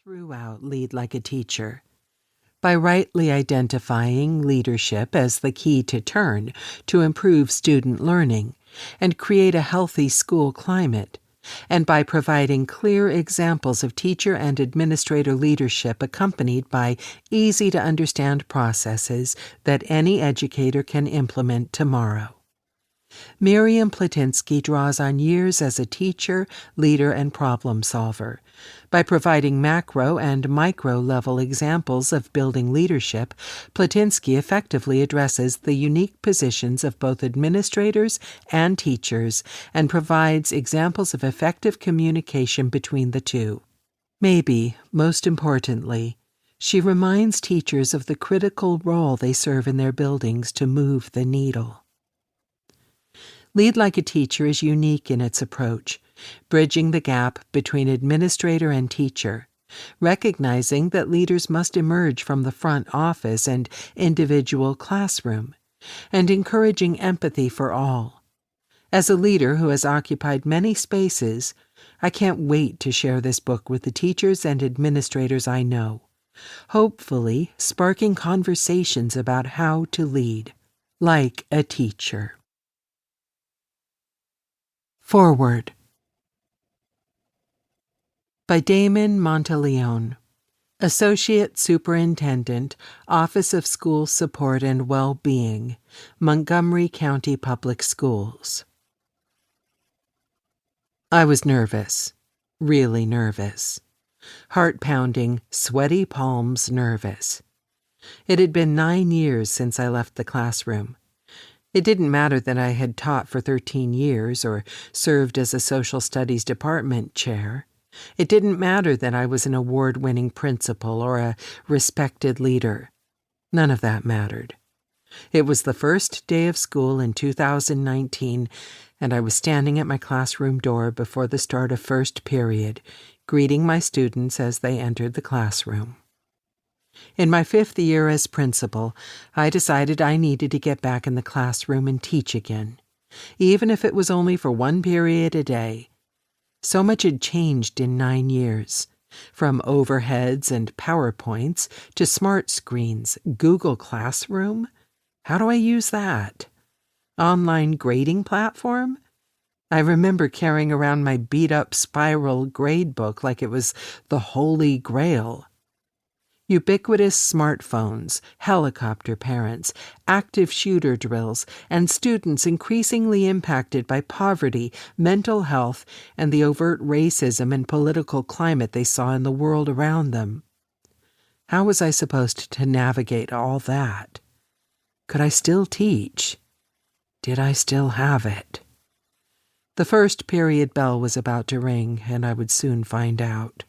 throughout Lead Like a Teacher. By rightly identifying leadership as the key to turn to improve student learning and create a healthy school climate, and by providing clear examples of teacher and administrator leadership accompanied by easy-to-understand processes that any educator can implement tomorrow. Miriam Plotinsky draws on years as a teacher, leader, and problem solver. By providing macro and micro-level examples of building leadership, Plotinsky effectively addresses the unique positions of both administrators and teachers and provides examples of effective communication between the two. Maybe, most importantly, she reminds teachers of the critical role they serve in their buildings to move the needle. Lead Like a Teacher is unique in its approach, bridging the gap between administrator and teacher, recognizing that leaders must emerge from the front office and individual classroom, and encouraging empathy for all. As a leader who has occupied many spaces, I can't wait to share this book with the teachers and administrators I know, hopefully sparking conversations about how to lead like a teacher. Forward by Damon Monteleone, Associate Superintendent, Office of School Support and Well-Being, Montgomery County Public Schools. I was nervous, really nervous. Heart-pounding, sweaty palms nervous. It had been 9 years since I left the classroom. It didn't matter that I had taught for 13 years or served as a social studies department chair. It didn't matter that I was an award-winning principal or a respected leader. None of that mattered. It was the first day of school in 2019, and I was standing at my classroom door before the start of first period, greeting my students as they entered the classroom. In my 5th year as principal, I decided I needed to get back in the classroom and teach again, even if it was only for 1 period a day. So much had changed in 9 years, from overheads and PowerPoints to smart screens, Google Classroom. How do I use that? Online grading platform? I remember carrying around my beat-up spiral grade book like it was the Holy Grail. Ubiquitous smartphones, helicopter parents, active shooter drills, and students increasingly impacted by poverty, mental health, and the overt racism and political climate they saw in the world around them. How was I supposed to navigate all that? Could I still teach? Did I still have it? The first period bell was about to ring, and I would soon find out.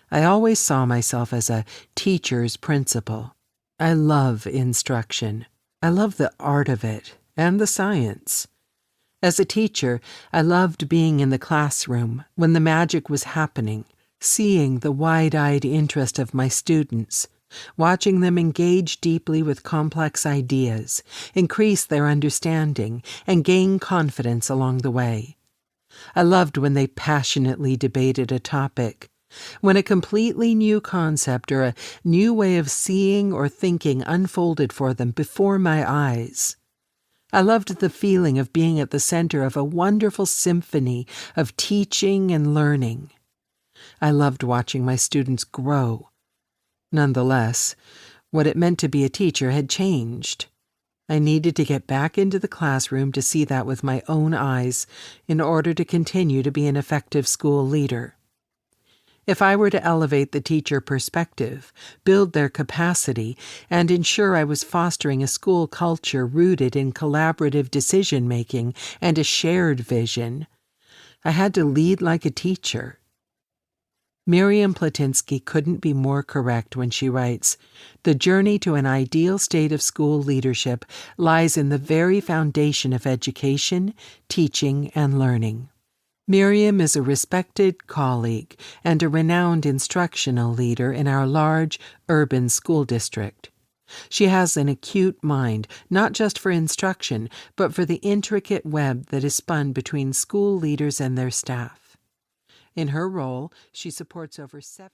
I always saw myself as a teacher's principal. I love instruction. I love the art of it and the science. As a teacher, I loved being in the classroom when the magic was happening, seeing the wide-eyed interest of my students, watching them engage deeply with complex ideas, increase their understanding, and gain confidence along the way. I loved when they passionately debated a topic, when a completely new concept or a new way of seeing or thinking unfolded for them before my eyes. I loved the feeling of being at the center of a wonderful symphony of teaching and learning. I loved watching my students grow. Nonetheless, what it meant to be a teacher had changed. I needed to get back into the classroom to see that with my own eyes in order to continue to be an effective school leader. If I were to elevate the teacher perspective, build their capacity, and ensure I was fostering a school culture rooted in collaborative decision-making and a shared vision, I had to lead like a teacher. Miriam Plotinsky couldn't be more correct when she writes, "The journey to an ideal state of school leadership lies in the very foundation of education, teaching, and learning." Miriam is a respected colleague and a renowned instructional leader in our large, urban school district. She has an acute mind, not just for instruction, but for the intricate web that is spun between school leaders and their staff. In her role, she supports over 7